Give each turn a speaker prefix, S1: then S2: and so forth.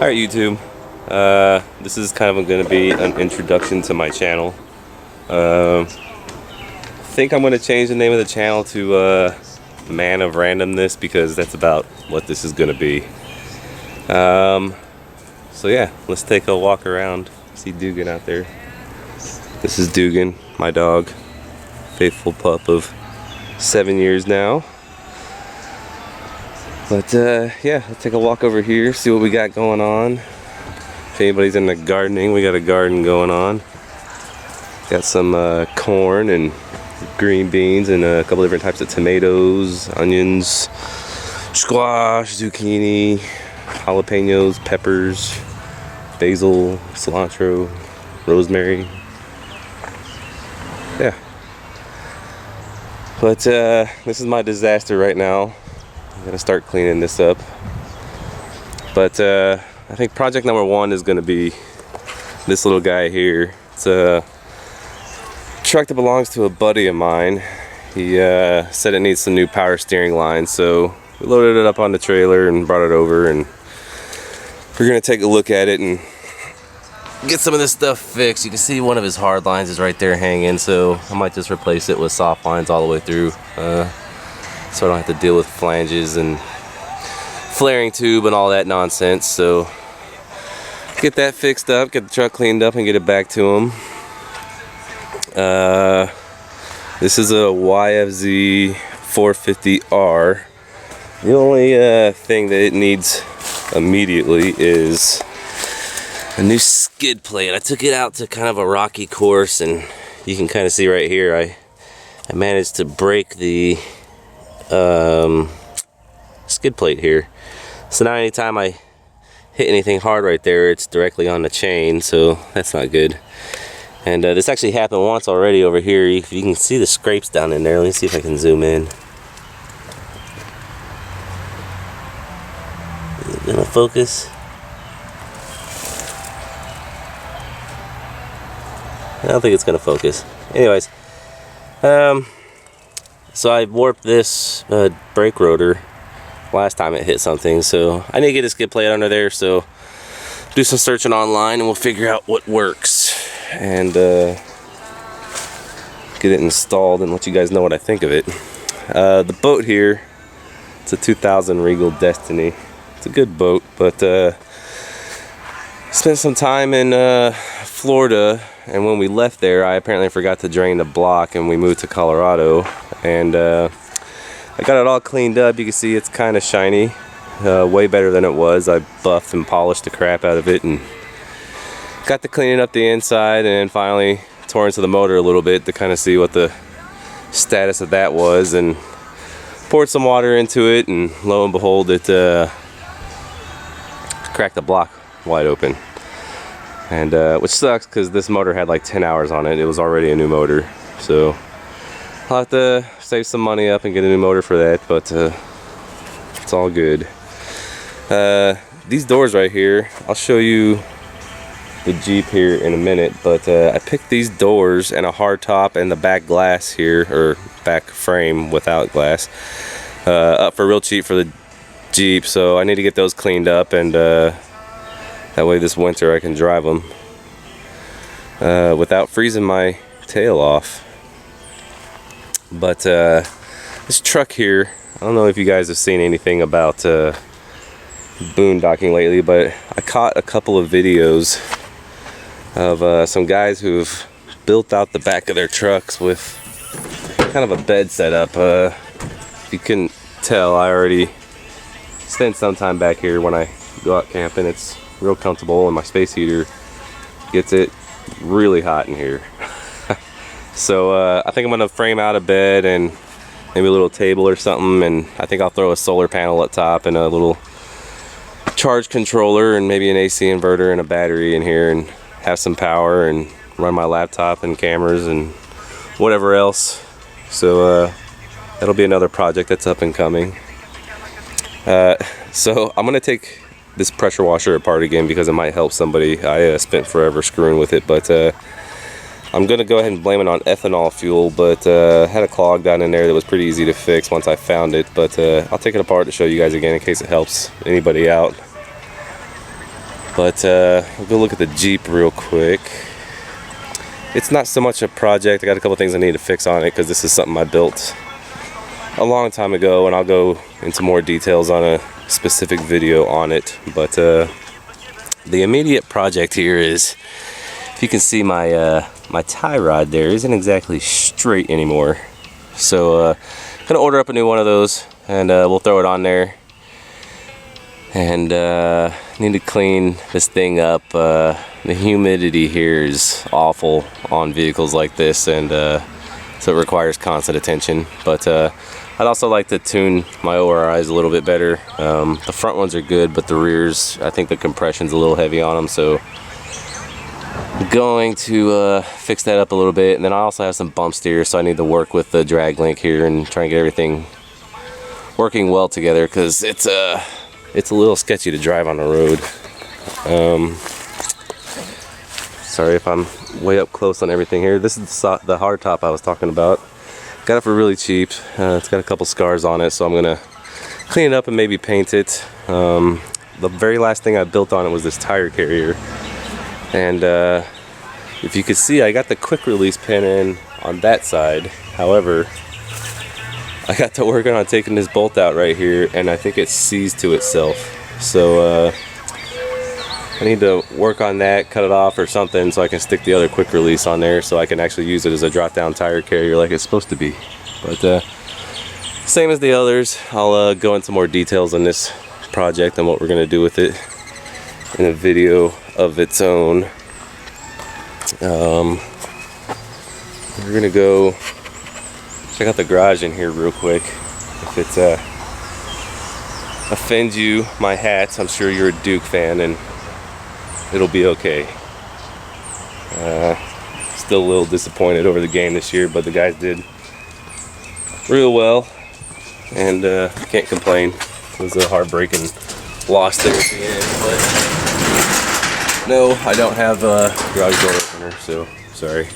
S1: Alright YouTube, this is kind of going to be an introduction to my channel. I think I'm going to change the name of the channel to Man of Randomness, because that's about what this is going to be. So yeah, let's take a walk around. See Dugan out there. This is Dugan, my dog, faithful pup of 7 years now. But yeah, let's take a walk over here, see what we got going on. If anybody's into gardening, we got a garden going on. Got some corn and green beans and a couple different types of tomatoes, onions, squash, zucchini, jalapenos, peppers, basil, cilantro, rosemary. Yeah. But this is my disaster right now. I'm gonna start cleaning this up. But I think project number one is gonna be this little guy here. It's a truck that belongs to a buddy of mine. He said it needs some new power steering lines, so we loaded it up on the trailer and brought it over, and we're gonna take a look at it and get some of this stuff fixed. You can see one of his hard lines is right there hanging, so I might just replace it with soft lines all the way through, so I don't have to deal with flanges and flaring tube and all that nonsense. So get that fixed up, get the truck cleaned up, and get it back to him. This is a YFZ 450R. The only thing that it needs immediately is a new skid plate. I took it out to kind of a rocky course, and you can kind of see right here I managed to break the skid plate here. So now anytime I hit anything hard right there, it's directly on the chain, so that's not good. And this actually happened once already over here. You can see the scrapes down in there. Let me see if I can zoom in. Is it gonna focus? I don't think it's gonna focus. Anyways, so I warped this brake rotor last time it hit something, so I need to get a skid plate under there, so do some searching online and we'll figure out what works and get it installed and let you guys know what I think of it. The boat here, it's a 2000 Regal Destiny. It's a good boat, but spent some time in Florida, and when we left there I apparently forgot to drain the block, and we moved to Colorado, and I got it all cleaned up. You can see it's kind of shiny, way better than it was. I buffed and polished the crap out of it and got to cleaning up the inside, and then finally tore into the motor a little bit to kind of see what the status of that was, and poured some water into it, and lo and behold, it cracked the block wide open. And which sucks, because this motor had like 10 hours on it. It was already a new motor, so I'll have to save some money up and get a new motor for that, but it's all good. These doors right here, I'll show you the Jeep here in a minute, but I picked these doors and a hard top and the back glass here, or back frame without glass, up for real cheap for the Jeep, so I need to get those cleaned up, and that way this winter I can drive them without freezing my tail off. But this truck here, I don't know if you guys have seen anything about boondocking lately, but I caught a couple of videos of some guys who've built out the back of their trucks with kind of a bed setup. If you couldn't tell, I already spent some time back here when I go out camping. It's real comfortable, and my space heater gets it really hot in here. So I think I'm gonna frame out a bed and maybe a little table or something, and I think I'll throw a solar panel up top and a little charge controller and maybe an AC inverter and a battery in here, and have some power and run my laptop and cameras and whatever else. So that'll be another project that's up and coming. So I'm gonna take this pressure washer apart again because it might help somebody. I spent forever screwing with it, but I'm gonna go ahead and blame it on ethanol fuel, but had a clog down in there that was pretty easy to fix once I found it. But I'll take it apart to show you guys again in case it helps anybody out. But we'll go look at the Jeep real quick. It's not so much a project. I got a couple things I need to fix on it because this is something I built a long time ago, and I'll go into more details on a specific video on it. But the immediate project here is, if you can see my my tie rod there isn't exactly straight anymore. So gonna order up a new one of those, and we'll throw it on there. And need to clean this thing up. The humidity here is awful on vehicles like this, and so it requires constant attention. But I'd also like to tune my ORIs a little bit better. The front ones are good, but the rears, I think the compression's a little heavy on them, so I'm going to fix that up a little bit. And then I also have some bump steer, so I need to work with the drag link here and try and get everything working well together, because it's a little sketchy to drive on the road. Sorry if I'm way up close on everything here. This is the hard top I was talking about. Got it for really cheap. It's got a couple scars on it, so I'm gonna clean it up and maybe paint it. The very last thing I built on it was this tire carrier. And if you could see, I got the quick release pin in on that side. However, I got to working on taking this bolt out right here, and I think it seized to itself. So I need to work on that, cut it off or something, so I can stick the other quick release on there, so I can actually use it as a drop down tire carrier like it's supposed to be. But same as the others, I'll go into more details on this project and what we're gonna do with it in a video of its own. We're gonna go check out the garage in here real quick. If it's offends you, my hats, I'm sure you're a Duke fan, and it'll be okay. Still a little disappointed over the game this year, but the guys did real well, and can't complain. It was a heartbreaking loss there at the end, but no, I don't have a garage door opener, so sorry.